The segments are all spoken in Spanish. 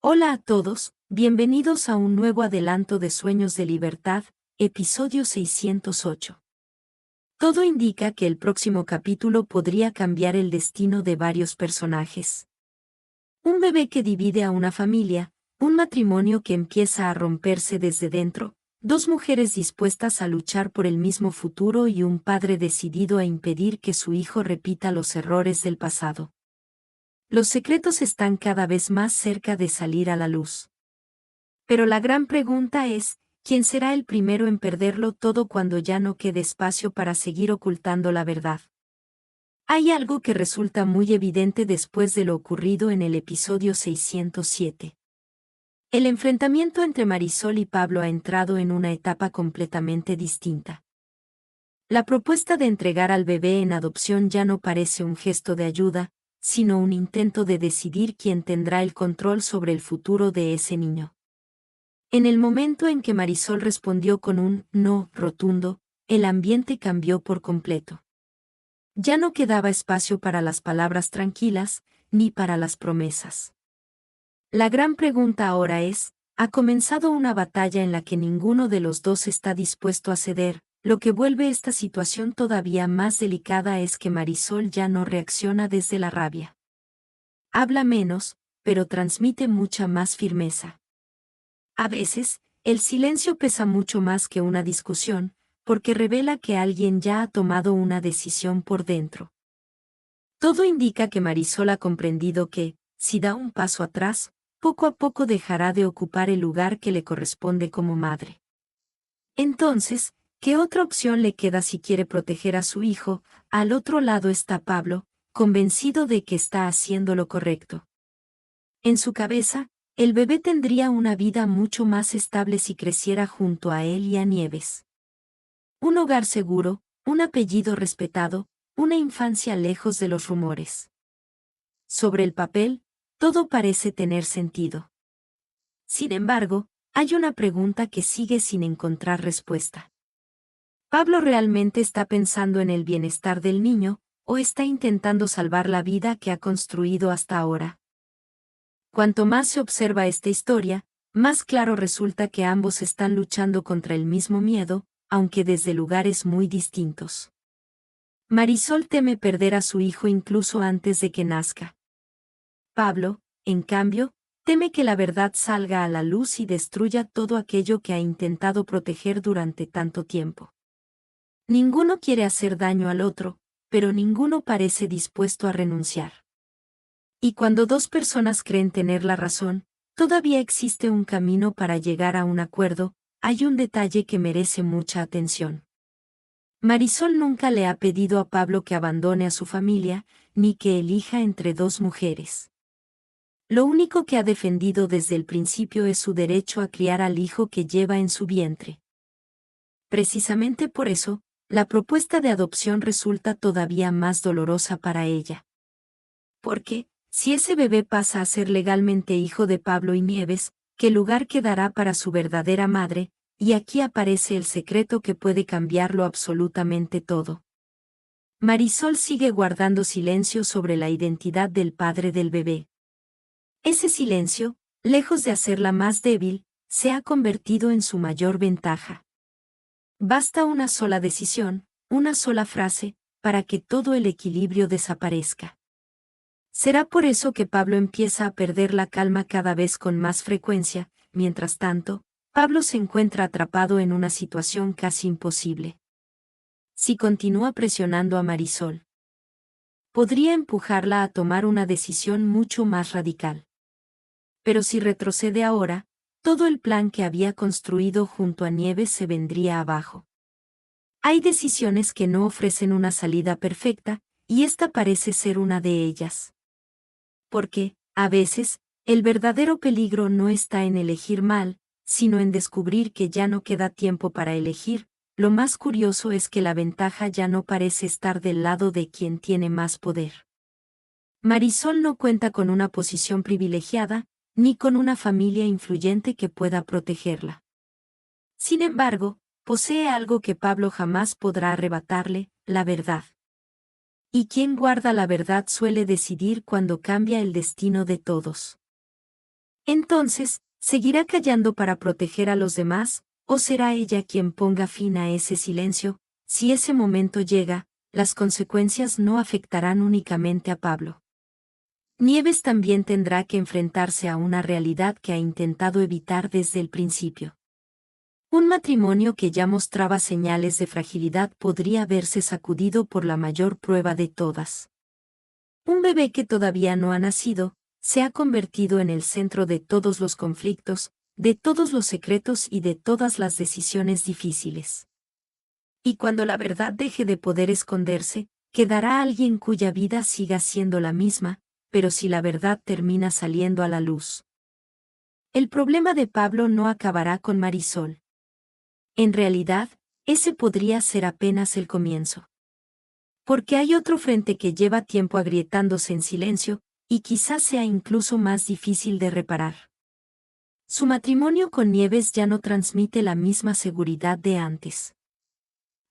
Hola a todos, bienvenidos a un nuevo adelanto de Sueños de Libertad, episodio 608. Todo indica que el próximo capítulo podría cambiar el destino de varios personajes. Un bebé que divide a una familia, un matrimonio que empieza a romperse desde dentro, dos mujeres dispuestas a luchar por el mismo futuro y un padre decidido a impedir que su hijo repita los errores del pasado. Los secretos están cada vez más cerca de salir a la luz. Pero la gran pregunta es, ¿quién será el primero en perderlo todo cuando ya no quede espacio para seguir ocultando la verdad? Hay algo que resulta muy evidente después de lo ocurrido en el episodio 607. El enfrentamiento entre Marisol y Pablo ha entrado en una etapa completamente distinta. La propuesta de entregar al bebé en adopción ya no parece un gesto de ayuda, sino un intento de decidir quién tendrá el control sobre el futuro de ese niño. En el momento en que Marisol respondió con un no rotundo, el ambiente cambió por completo. Ya no quedaba espacio para las palabras tranquilas, ni para las promesas. La gran pregunta ahora es, ¿ha comenzado una batalla en la que ninguno de los dos está dispuesto a ceder? Lo que vuelve esta situación todavía más delicada es que Marisol ya no reacciona desde la rabia. Habla menos, pero transmite mucha más firmeza. A veces, el silencio pesa mucho más que una discusión, porque revela que alguien ya ha tomado una decisión por dentro. Todo indica que Marisol ha comprendido que, si da un paso atrás, poco a poco dejará de ocupar el lugar que le corresponde como madre. Entonces, ¿qué otra opción le queda si quiere proteger a su hijo? Al otro lado está Pablo, convencido de que está haciendo lo correcto. En su cabeza, el bebé tendría una vida mucho más estable si creciera junto a él y a Nieves. Un hogar seguro, un apellido respetado, una infancia lejos de los rumores. Sobre el papel, todo parece tener sentido. Sin embargo, hay una pregunta que sigue sin encontrar respuesta. ¿Pablo realmente está pensando en el bienestar del niño, o está intentando salvar la vida que ha construido hasta ahora? Cuanto más se observa esta historia, más claro resulta que ambos están luchando contra el mismo miedo, aunque desde lugares muy distintos. Marisol teme perder a su hijo incluso antes de que nazca. Pablo, en cambio, teme que la verdad salga a la luz y destruya todo aquello que ha intentado proteger durante tanto tiempo. Ninguno quiere hacer daño al otro, pero ninguno parece dispuesto a renunciar. Y cuando dos personas creen tener la razón, todavía existe un camino para llegar a un acuerdo. Hay un detalle que merece mucha atención. Marisol nunca le ha pedido a Pablo que abandone a su familia, ni que elija entre dos mujeres. Lo único que ha defendido desde el principio es su derecho a criar al hijo que lleva en su vientre. Precisamente por eso, la propuesta de adopción resulta todavía más dolorosa para ella. Porque, si ese bebé pasa a ser legalmente hijo de Pablo y Nieves, ¿qué lugar quedará para su verdadera madre? Y aquí aparece el secreto que puede cambiarlo absolutamente todo. Marisol sigue guardando silencio sobre la identidad del padre del bebé. Ese silencio, lejos de hacerla más débil, se ha convertido en su mayor ventaja. Basta una sola decisión, una sola frase, para que todo el equilibrio desaparezca. Será por eso que Pablo empieza a perder la calma cada vez con más frecuencia. Mientras tanto, Pablo se encuentra atrapado en una situación casi imposible. Si continúa presionando a Marisol, podría empujarla a tomar una decisión mucho más radical. Pero si retrocede ahora, todo el plan que había construido junto a Nieves se vendría abajo. Hay decisiones que no ofrecen una salida perfecta, y esta parece ser una de ellas. Porque, a veces, el verdadero peligro no está en elegir mal, sino en descubrir que ya no queda tiempo para elegir. Lo más curioso es que la ventaja ya no parece estar del lado de quien tiene más poder. Marisol no cuenta con una posición privilegiada, ni con una familia influyente que pueda protegerla. Sin embargo, posee algo que Pablo jamás podrá arrebatarle: la verdad. Y quien guarda la verdad suele decidir cuando cambia el destino de todos. Entonces, ¿seguirá callando para proteger a los demás, o será ella quien ponga fin a ese silencio? Si ese momento llega, las consecuencias no afectarán únicamente a Pablo. Nieves también tendrá que enfrentarse a una realidad que ha intentado evitar desde el principio. Un matrimonio que ya mostraba señales de fragilidad podría verse sacudido por la mayor prueba de todas. Un bebé que todavía no ha nacido, se ha convertido en el centro de todos los conflictos, de todos los secretos y de todas las decisiones difíciles. Y cuando la verdad deje de poder esconderse, quedará alguien cuya vida siga siendo la misma, pero si la verdad termina saliendo a la luz. El problema de Pablo no acabará con Marisol. En realidad, ese podría ser apenas el comienzo. Porque hay otro frente que lleva tiempo agrietándose en silencio, y quizás sea incluso más difícil de reparar. Su matrimonio con Nieves ya no transmite la misma seguridad de antes.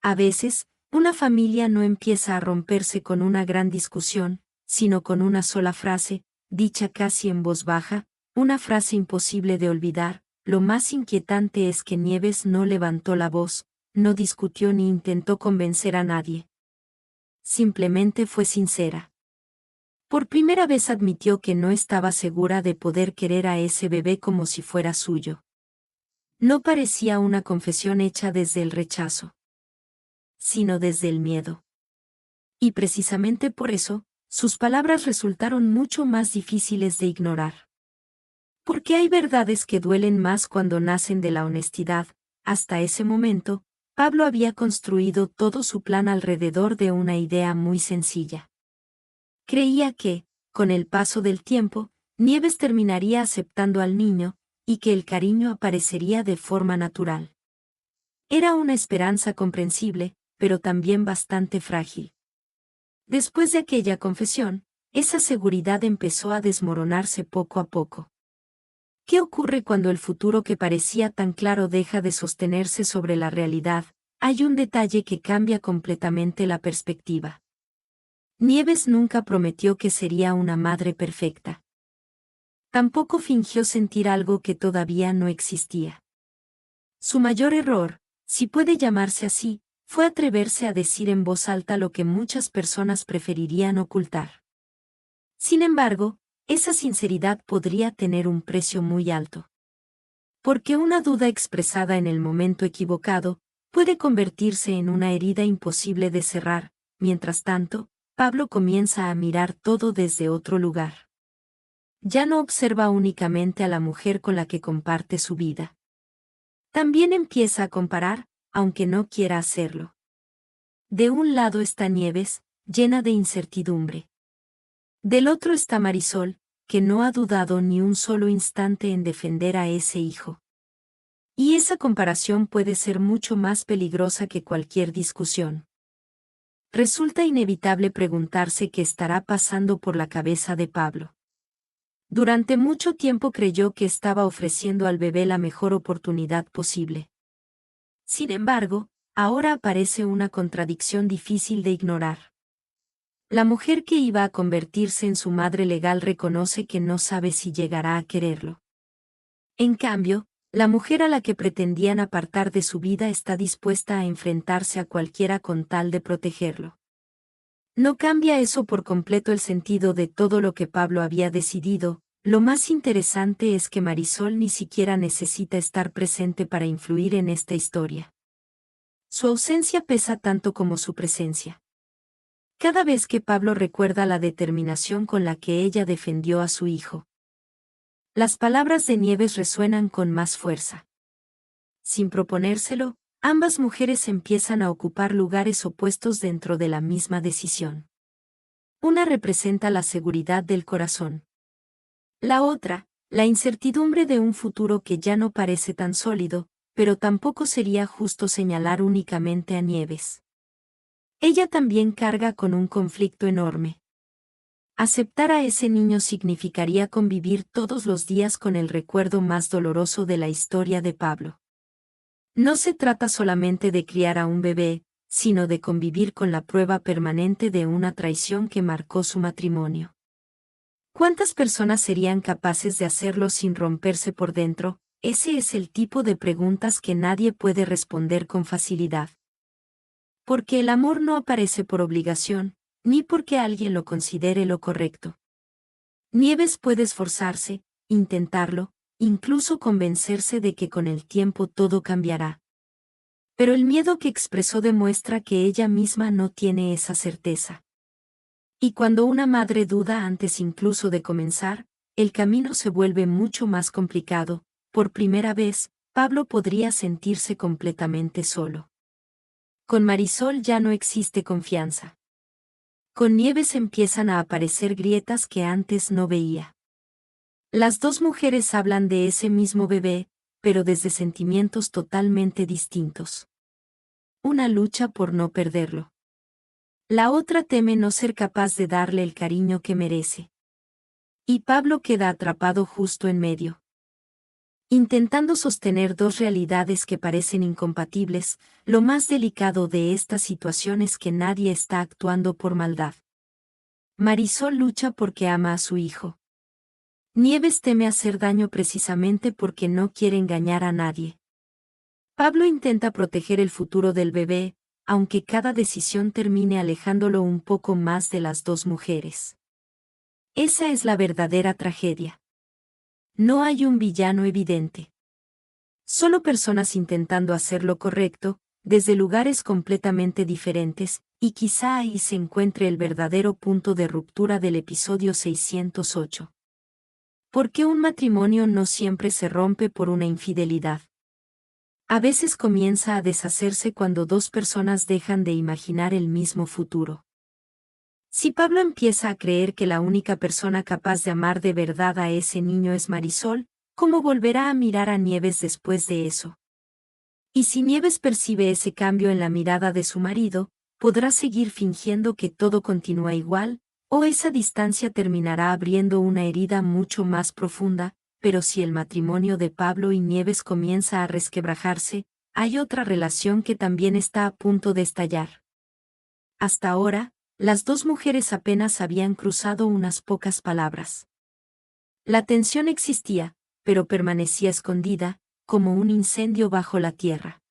A veces, una familia no empieza a romperse con una gran discusión, sino con una sola frase, dicha casi en voz baja, una frase imposible de olvidar. Lo más inquietante es que Nieves no levantó la voz, no discutió ni intentó convencer a nadie. Simplemente fue sincera. Por primera vez admitió que no estaba segura de poder querer a ese bebé como si fuera suyo. No parecía una confesión hecha desde el rechazo, sino desde el miedo. Y precisamente por eso, sus palabras resultaron mucho más difíciles de ignorar. Porque hay verdades que duelen más cuando nacen de la honestidad. Hasta ese momento, Pablo había construido todo su plan alrededor de una idea muy sencilla. Creía que, con el paso del tiempo, Nieves terminaría aceptando al niño, y que el cariño aparecería de forma natural. Era una esperanza comprensible, pero también bastante frágil. Después de aquella confesión, esa seguridad empezó a desmoronarse poco a poco. ¿Qué ocurre cuando el futuro que parecía tan claro deja de sostenerse sobre la realidad? Hay un detalle que cambia completamente la perspectiva. Nieves nunca prometió que sería una madre perfecta. Tampoco fingió sentir algo que todavía no existía. Su mayor error, si puede llamarse así, fue atreverse a decir en voz alta lo que muchas personas preferirían ocultar. Sin embargo, esa sinceridad podría tener un precio muy alto. Porque una duda expresada en el momento equivocado puede convertirse en una herida imposible de cerrar. Mientras tanto, Pablo comienza a mirar todo desde otro lugar. Ya no observa únicamente a la mujer con la que comparte su vida. También empieza a comparar, aunque no quiera hacerlo. De un lado está Nieves, llena de incertidumbre. Del otro está Marisol, que no ha dudado ni un solo instante en defender a ese hijo. Y esa comparación puede ser mucho más peligrosa que cualquier discusión. Resulta inevitable preguntarse qué estará pasando por la cabeza de Pablo. Durante mucho tiempo creyó que estaba ofreciendo al bebé la mejor oportunidad posible. Sin embargo, ahora aparece una contradicción difícil de ignorar. La mujer que iba a convertirse en su madre legal reconoce que no sabe si llegará a quererlo. En cambio, la mujer a la que pretendían apartar de su vida está dispuesta a enfrentarse a cualquiera con tal de protegerlo. No cambia eso por completo el sentido de todo lo que Pablo había decidido. Lo más interesante es que Marisol ni siquiera necesita estar presente para influir en esta historia. Su ausencia pesa tanto como su presencia. Cada vez que Pablo recuerda la determinación con la que ella defendió a su hijo, las palabras de Nieves resuenan con más fuerza. Sin proponérselo, ambas mujeres empiezan a ocupar lugares opuestos dentro de la misma decisión. Una representa la seguridad del corazón. La otra, la incertidumbre de un futuro que ya no parece tan sólido, pero tampoco sería justo señalar únicamente a Nieves. Ella también carga con un conflicto enorme. Aceptar a ese niño significaría convivir todos los días con el recuerdo más doloroso de la historia de Pablo. No se trata solamente de criar a un bebé, sino de convivir con la prueba permanente de una traición que marcó su matrimonio. ¿Cuántas personas serían capaces de hacerlo sin romperse por dentro? Ese es el tipo de preguntas que nadie puede responder con facilidad. Porque el amor no aparece por obligación, ni porque alguien lo considere lo correcto. Nieves puede esforzarse, intentarlo, incluso convencerse de que con el tiempo todo cambiará. Pero el miedo que expresó demuestra que ella misma no tiene esa certeza. Y cuando una madre duda antes incluso de comenzar, el camino se vuelve mucho más complicado. Por primera vez, Pablo podría sentirse completamente solo. Con Marisol ya no existe confianza. Con Nieves empiezan a aparecer grietas que antes no veía. Las dos mujeres hablan de ese mismo bebé, pero desde sentimientos totalmente distintos. Una lucha por no perderlo. La otra teme no ser capaz de darle el cariño que merece. Y Pablo queda atrapado justo en medio. Intentando sostener dos realidades que parecen incompatibles, lo más delicado de esta situación es que nadie está actuando por maldad. Marisol lucha porque ama a su hijo. Nieves teme hacer daño precisamente porque no quiere engañar a nadie. Pablo intenta proteger el futuro del bebé, aunque cada decisión termine alejándolo un poco más de las dos mujeres. Esa es la verdadera tragedia. No hay un villano evidente. Solo personas intentando hacer lo correcto, desde lugares completamente diferentes, y quizá ahí se encuentre el verdadero punto de ruptura del episodio 608. ¿Por qué un matrimonio no siempre se rompe por una infidelidad? A veces comienza a deshacerse cuando dos personas dejan de imaginar el mismo futuro. Si Pablo empieza a creer que la única persona capaz de amar de verdad a ese niño es Marisol, ¿cómo volverá a mirar a Nieves después de eso? Y si Nieves percibe ese cambio en la mirada de su marido, ¿podrá seguir fingiendo que todo continúa igual, o esa distancia terminará abriendo una herida mucho más profunda? Pero si el matrimonio de Pablo y Nieves comienza a resquebrajarse, hay otra relación que también está a punto de estallar. Hasta ahora, las dos mujeres apenas habían cruzado unas pocas palabras. La tensión existía, pero permanecía escondida, como un incendio bajo la tierra.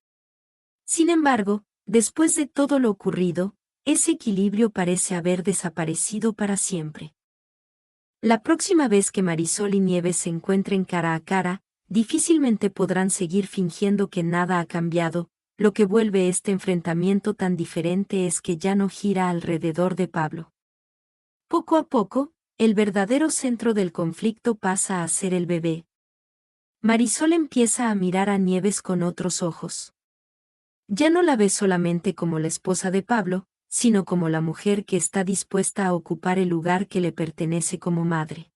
Sin embargo, después de todo lo ocurrido, ese equilibrio parece haber desaparecido para siempre. La próxima vez que Marisol y Nieves se encuentren cara a cara, difícilmente podrán seguir fingiendo que nada ha cambiado. Lo que vuelve este enfrentamiento tan diferente es que ya no gira alrededor de Pablo. Poco a poco, el verdadero centro del conflicto pasa a ser el bebé. Marisol empieza a mirar a Nieves con otros ojos. Ya no la ve solamente como la esposa de Pablo, sino como la mujer que está dispuesta a ocupar el lugar que le pertenece como madre.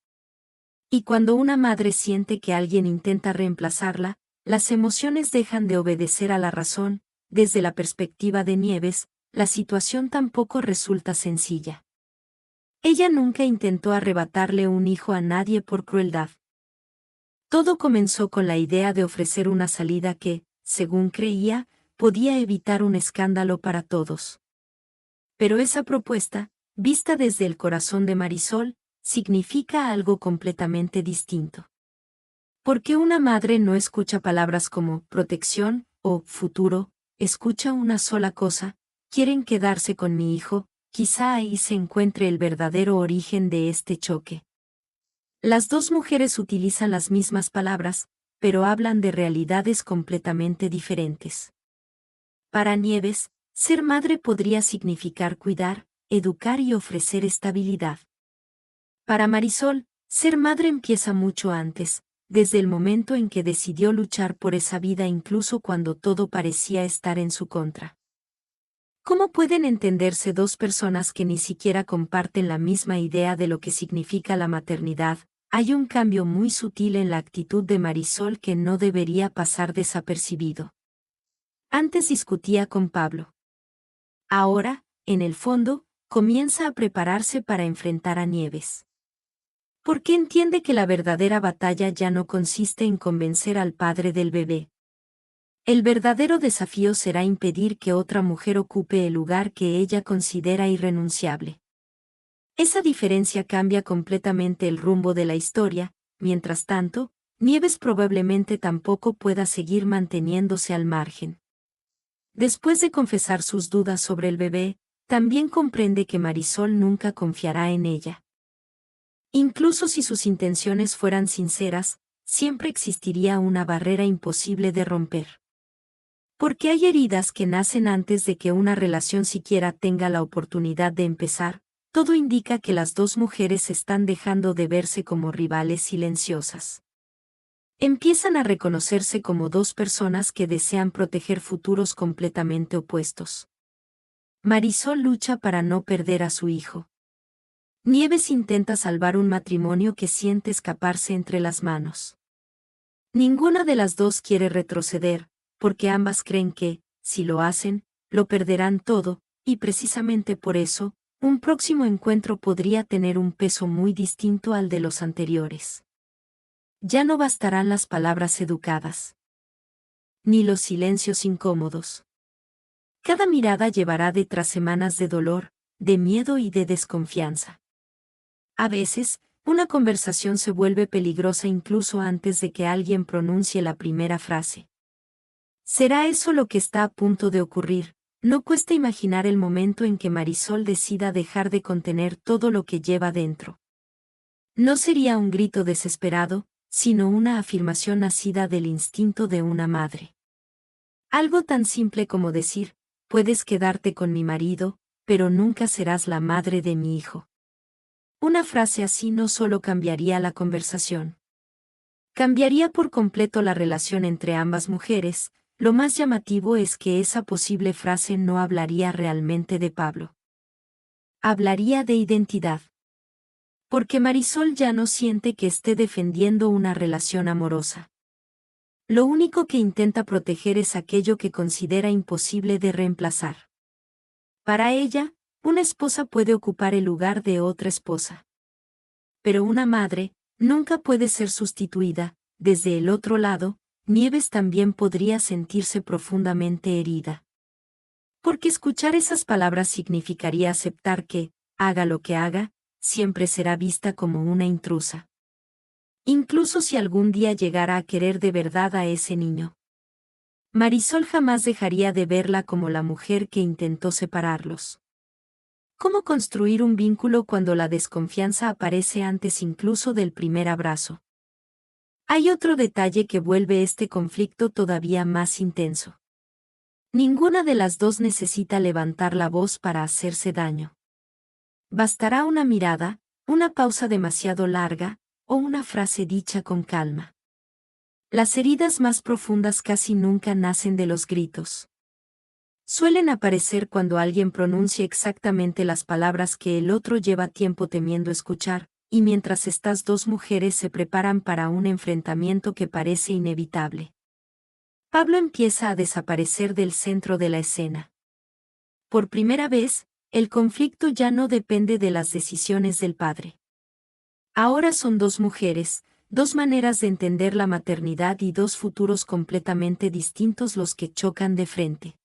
Y cuando una madre siente que alguien intenta reemplazarla, las emociones dejan de obedecer a la razón. Desde la perspectiva de Nieves, la situación tampoco resulta sencilla. Ella nunca intentó arrebatarle un hijo a nadie por crueldad. Todo comenzó con la idea de ofrecer una salida que, según creía, podía evitar un escándalo para todos. Pero esa propuesta, vista desde el corazón de Marisol, significa algo completamente distinto. Porque una madre no escucha palabras como protección o futuro, escucha una sola cosa: quieren quedarse con mi hijo. Quizá ahí se encuentre el verdadero origen de este choque. Las dos mujeres utilizan las mismas palabras, pero hablan de realidades completamente diferentes. Para Nieves, ser madre podría significar cuidar, educar y ofrecer estabilidad. Para Marisol, ser madre empieza mucho antes, desde el momento en que decidió luchar por esa vida incluso cuando todo parecía estar en su contra. ¿Cómo pueden entenderse dos personas que ni siquiera comparten la misma idea de lo que significa la maternidad? Hay un cambio muy sutil en la actitud de Marisol que no debería pasar desapercibido. Antes discutía con Pablo. Ahora, en el fondo, comienza a prepararse para enfrentar a Nieves. Porque entiende que la verdadera batalla ya no consiste en convencer al padre del bebé. El verdadero desafío será impedir que otra mujer ocupe el lugar que ella considera irrenunciable. Esa diferencia cambia completamente el rumbo de la historia. Mientras tanto, Nieves probablemente tampoco pueda seguir manteniéndose al margen. Después de confesar sus dudas sobre el bebé, también comprende que Marisol nunca confiará en ella. Incluso si sus intenciones fueran sinceras, siempre existiría una barrera imposible de romper. Porque hay heridas que nacen antes de que una relación siquiera tenga la oportunidad de empezar. Todo indica que las dos mujeres están dejando de verse como rivales silenciosas. Empiezan a reconocerse como dos personas que desean proteger futuros completamente opuestos. Marisol lucha para no perder a su hijo. Nieves intenta salvar un matrimonio que siente escaparse entre las manos. Ninguna de las dos quiere retroceder, porque ambas creen que, si lo hacen, lo perderán todo, y precisamente por eso, un próximo encuentro podría tener un peso muy distinto al de los anteriores. Ya no bastarán las palabras educadas, ni los silencios incómodos. Cada mirada llevará detrás semanas de dolor, de miedo y de desconfianza. A veces, una conversación se vuelve peligrosa incluso antes de que alguien pronuncie la primera frase. ¿Será eso lo que está a punto de ocurrir? No cuesta imaginar el momento en que Marisol decida dejar de contener todo lo que lleva dentro. No sería un grito desesperado, sino una afirmación nacida del instinto de una madre. Algo tan simple como decir, puedes quedarte con mi marido, pero nunca serás la madre de mi hijo. Una frase así no solo cambiaría la conversación. Cambiaría por completo la relación entre ambas mujeres. Lo más llamativo es que esa posible frase no hablaría realmente de Pablo. Hablaría de identidad. Porque Marisol ya no siente que esté defendiendo una relación amorosa. Lo único que intenta proteger es aquello que considera imposible de reemplazar. Para ella, una esposa puede ocupar el lugar de otra esposa. Pero una madre nunca puede ser sustituida. Desde el otro lado, Nieves también podría sentirse profundamente herida. Porque escuchar esas palabras significaría aceptar que, haga lo que haga, siempre será vista como una intrusa. Incluso si algún día llegara a querer de verdad a ese niño. Marisol jamás dejaría de verla como la mujer que intentó separarlos. ¿Cómo construir un vínculo cuando la desconfianza aparece antes incluso del primer abrazo? Hay otro detalle que vuelve este conflicto todavía más intenso. Ninguna de las dos necesita levantar la voz para hacerse daño. Bastará una mirada, una pausa demasiado larga, o una frase dicha con calma. Las heridas más profundas casi nunca nacen de los gritos. Suelen aparecer cuando alguien pronuncia exactamente las palabras que el otro lleva tiempo temiendo escuchar, y mientras estas dos mujeres se preparan para un enfrentamiento que parece inevitable. Pablo empieza a desaparecer del centro de la escena. Por primera vez, el conflicto ya no depende de las decisiones del padre. Ahora son dos mujeres, dos maneras de entender la maternidad y dos futuros completamente distintos los que chocan de frente.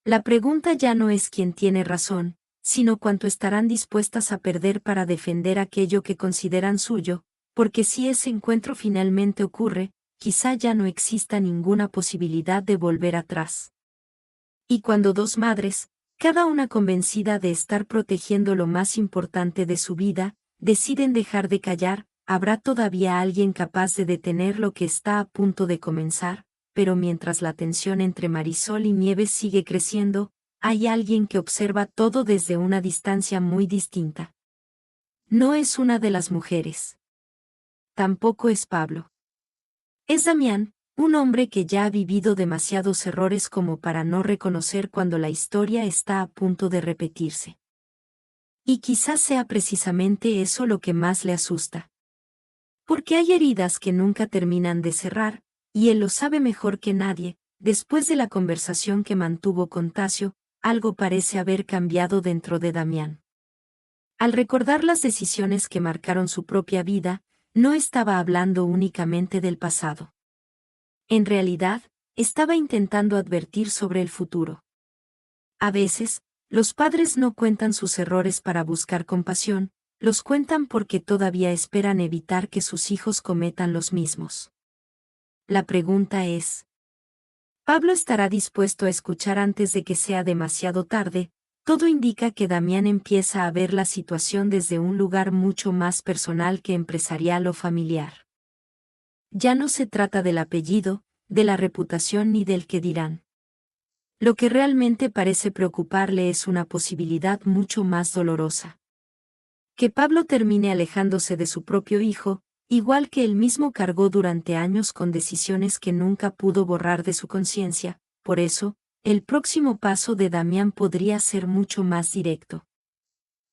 La pregunta ya no es quién tiene razón, sino cuánto estarán dispuestas a perder para defender aquello que consideran suyo, porque si ese encuentro finalmente ocurre, quizá ya no exista ninguna posibilidad de volver atrás. Y cuando dos madres, cada una convencida de estar protegiendo lo más importante de su vida, deciden dejar de callar, habrá todavía alguien capaz de detener lo que está a punto de comenzar, pero mientras la tensión entre Marisol y Nieves sigue creciendo, hay alguien que observa todo desde una distancia muy distinta. No es una de las mujeres. Tampoco es Pablo. Es Damián, un hombre que ya ha vivido demasiados errores como para no reconocer cuando la historia está a punto de repetirse. Y quizás sea precisamente eso lo que más le asusta. Porque hay heridas que nunca terminan de cerrar, y él lo sabe mejor que nadie. Después de la conversación que mantuvo con Tasio, algo parece haber cambiado dentro de Damián. Al recordar las decisiones que marcaron su propia vida, no estaba hablando únicamente del pasado. En realidad, estaba intentando advertir sobre el futuro. A veces, Los padres no cuentan sus errores para buscar compasión, los cuentan porque todavía esperan evitar que sus hijos cometan los mismos. La pregunta es: ¿Pablo estará dispuesto a escuchar antes de que sea demasiado tarde? Todo indica que Damián empieza a ver la situación desde un lugar mucho más personal que empresarial o familiar. Ya no se trata del apellido, de la reputación ni del qué dirán. Lo que realmente parece preocuparle es una posibilidad mucho más dolorosa. Que Pablo termine alejándose de su propio hijo, igual que él mismo cargó durante años con decisiones que nunca pudo borrar de su conciencia. Por eso, el próximo paso de Damián podría ser mucho más directo.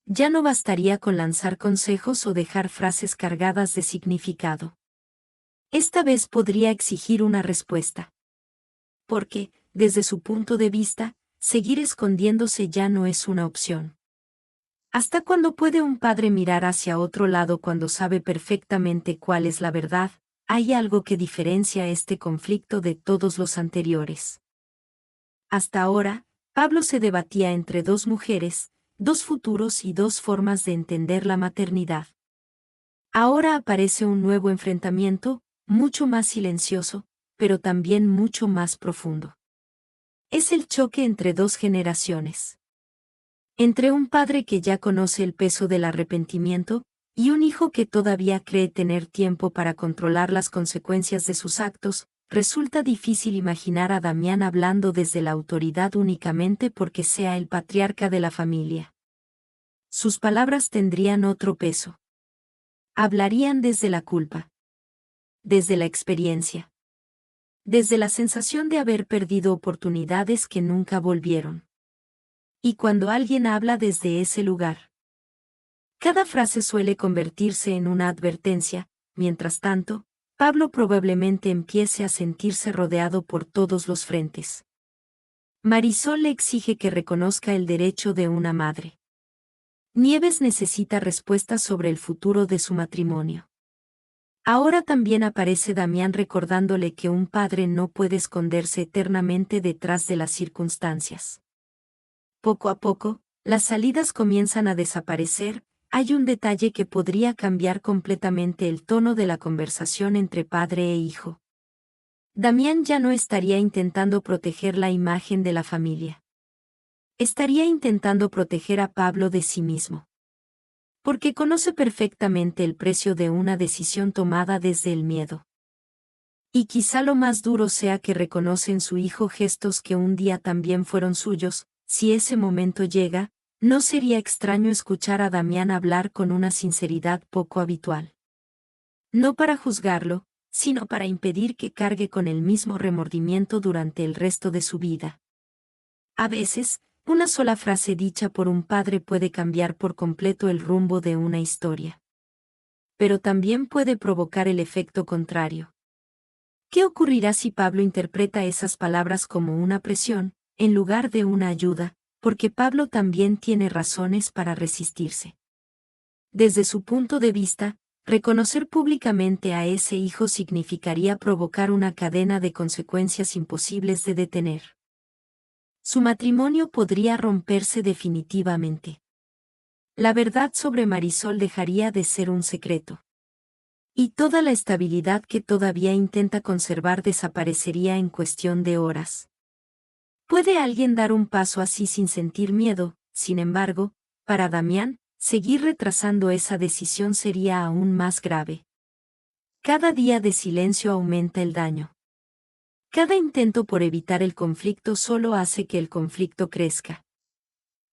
Ya no bastaría con lanzar consejos o dejar frases cargadas de significado. Esta vez podría exigir una respuesta. Porque, desde su punto de vista, seguir escondiéndose ya no es una opción. ¿Hasta cuándo puede un padre mirar hacia otro lado cuando sabe perfectamente cuál es la verdad? Hay algo que diferencia este conflicto de todos los anteriores. Hasta ahora, Pablo se debatía entre dos mujeres, dos futuros y dos formas de entender la maternidad. Ahora aparece un nuevo enfrentamiento, mucho más silencioso, pero también mucho más profundo. Es el choque entre dos generaciones. Entre un padre que ya conoce el peso del arrepentimiento, y un hijo que todavía cree tener tiempo para controlar las consecuencias de sus actos, resulta difícil imaginar a Damián hablando desde la autoridad únicamente porque sea el patriarca de la familia. Sus palabras tendrían otro peso. Hablarían desde la culpa. Desde la experiencia. Desde la sensación de haber perdido oportunidades que nunca volvieron. Y cuando alguien habla desde ese lugar, cada frase suele convertirse en una advertencia. Mientras tanto, Pablo probablemente empiece a sentirse rodeado por todos los frentes. Marisol le exige que reconozca el derecho de una madre. Nieves necesita respuestas sobre el futuro de su matrimonio. Ahora también aparece Damián recordándole que un padre no puede esconderse eternamente detrás de las circunstancias. Poco a poco, las salidas comienzan a desaparecer. Hay un detalle que podría cambiar completamente el tono de la conversación entre padre e hijo. Damián ya no estaría intentando proteger la imagen de la familia. Estaría intentando proteger a Pablo de sí mismo. Porque conoce perfectamente el precio de una decisión tomada desde el miedo. Y quizá lo más duro sea que reconoce en su hijo gestos que un día también fueron suyos. Si ese momento llega, no sería extraño escuchar a Damián hablar con una sinceridad poco habitual. No para juzgarlo, sino para impedir que cargue con el mismo remordimiento durante el resto de su vida. A veces, una sola frase dicha por un padre puede cambiar por completo el rumbo de una historia. Pero también puede provocar el efecto contrario. ¿Qué ocurrirá si Pablo interpreta esas palabras como una presión, en lugar de una ayuda? Porque Pablo también tiene razones para resistirse. Desde su punto de vista, reconocer públicamente a ese hijo significaría provocar una cadena de consecuencias imposibles de detener. Su matrimonio podría romperse definitivamente. La verdad sobre Marisol dejaría de ser un secreto. Y toda la estabilidad que todavía intenta conservar desaparecería en cuestión de horas. ¿Puede alguien dar un paso así sin sentir miedo? Sin embargo, para Damián, seguir retrasando esa decisión sería aún más grave. Cada día de silencio aumenta el daño. Cada intento por evitar el conflicto solo hace que el conflicto crezca.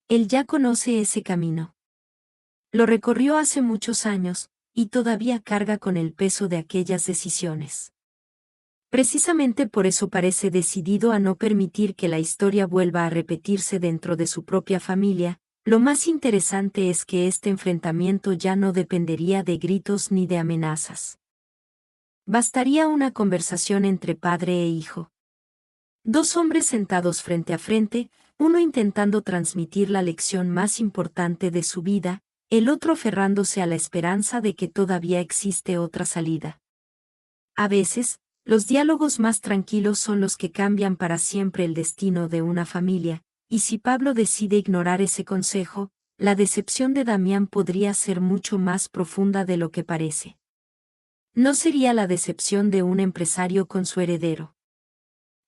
Él ya conoce ese camino. Lo recorrió hace muchos años, y todavía carga con el peso de aquellas decisiones. Precisamente por eso parece decidido a no permitir que la historia vuelva a repetirse dentro de su propia familia. Lo más interesante es que este enfrentamiento ya no dependería de gritos ni de amenazas. Bastaría una conversación entre padre e hijo. Dos hombres sentados frente a frente, uno intentando transmitir la lección más importante de su vida, el otro aferrándose a la esperanza de que todavía existe otra salida. A veces, los diálogos más tranquilos son los que cambian para siempre el destino de una familia. y si Pablo decide ignorar ese consejo, la decepción de Damián podría ser mucho más profunda de lo que parece. No sería la decepción de un empresario con su heredero.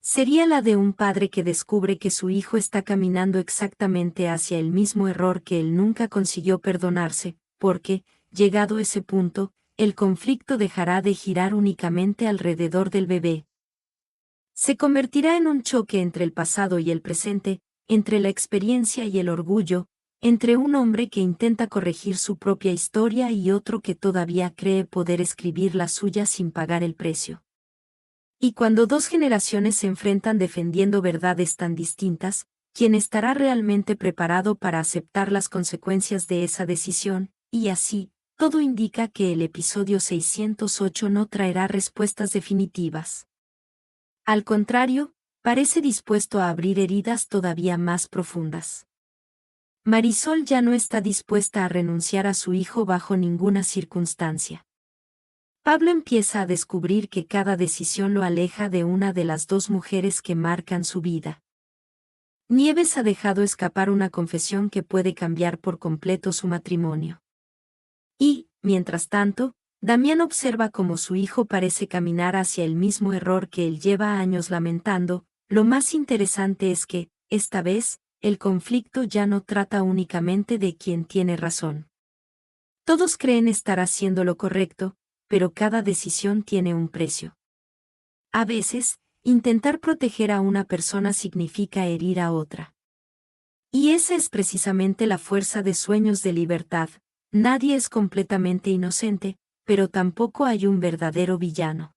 Sería la de un padre que descubre que su hijo está caminando exactamente hacia el mismo error que él nunca consiguió perdonarse, porque, llegado ese punto, el conflicto dejará de girar únicamente alrededor del bebé. Se convertirá en un choque entre el pasado y el presente, entre la experiencia y el orgullo, entre un hombre que intenta corregir su propia historia y otro que todavía cree poder escribir la suya sin pagar el precio. Y cuando dos generaciones se enfrentan defendiendo verdades tan distintas, ¿quién estará realmente preparado para aceptar las consecuencias de esa decisión? Y así, todo indica que el episodio 608 no traerá respuestas definitivas. Al contrario, parece dispuesto a abrir heridas todavía más profundas. Marisol ya no está dispuesta a renunciar a su hijo bajo ninguna circunstancia. Pablo empieza a descubrir que cada decisión lo aleja de una de las dos mujeres que marcan su vida. Nieves ha dejado escapar una confesión que puede cambiar por completo su matrimonio. Y, mientras tanto, Damián observa cómo su hijo parece caminar hacia el mismo error que él lleva años lamentando. Lo más interesante es que, esta vez, el conflicto ya no trata únicamente de quién tiene razón. Todos creen estar haciendo lo correcto, pero cada decisión tiene un precio. A veces, intentar proteger a una persona significa herir a otra. Y esa es precisamente la fuerza de Sueños de Libertad. Nadie es completamente inocente, pero tampoco hay un verdadero villano.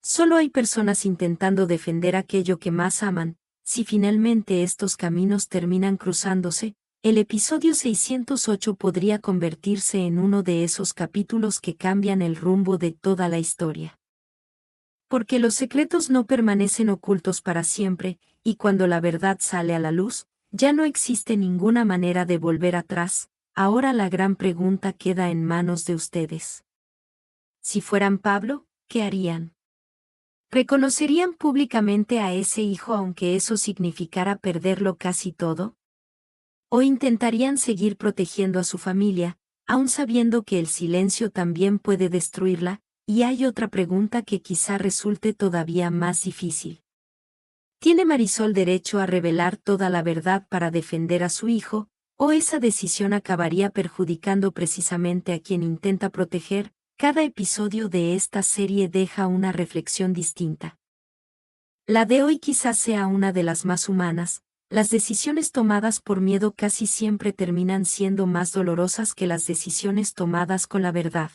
Solo hay personas intentando defender aquello que más aman. Si finalmente estos caminos terminan cruzándose, el episodio 608 podría convertirse en uno de esos capítulos que cambian el rumbo de toda la historia. Porque los secretos no permanecen ocultos para siempre, y cuando la verdad sale a la luz, ya no existe ninguna manera de volver atrás. Ahora la gran pregunta queda en manos de ustedes. Si fueran Pablo, ¿qué harían? ¿Reconocerían públicamente a ese hijo aunque eso significara perderlo casi todo? ¿O intentarían seguir protegiendo a su familia, aun sabiendo que el silencio también puede destruirla? Y hay otra pregunta que quizá resulte todavía más difícil. ¿Tiene Marisol derecho a revelar toda la verdad para defender a su hijo, o esa decisión acabaría perjudicando precisamente a quien intenta proteger? Cada episodio de esta serie deja una reflexión distinta. La de hoy quizás sea una de las más humanas. Las decisiones tomadas por miedo casi siempre terminan siendo más dolorosas que las decisiones tomadas con la verdad.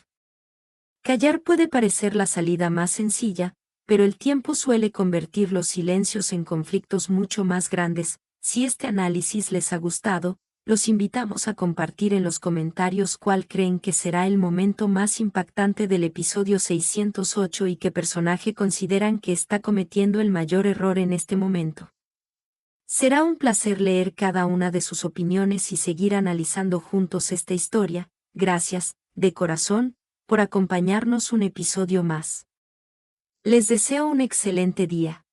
Callar puede parecer la salida más sencilla, pero el tiempo suele convertir los silencios en conflictos mucho más grandes. Si este análisis les ha gustado, los invitamos a compartir en los comentarios cuál creen que será el momento más impactante del episodio 608 y qué personaje consideran que está cometiendo el mayor error en este momento. Será un placer leer cada una de sus opiniones y seguir analizando juntos esta historia. Gracias, de corazón, por acompañarnos un episodio más. Les deseo un excelente día.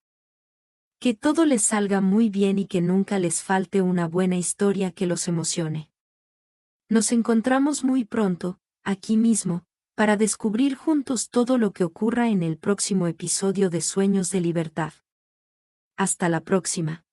Que todo les salga muy bien y que nunca les falte una buena historia que los emocione. Nos encontramos muy pronto, aquí mismo, para descubrir juntos todo lo que ocurra en el próximo episodio de Sueños de Libertad. Hasta la próxima.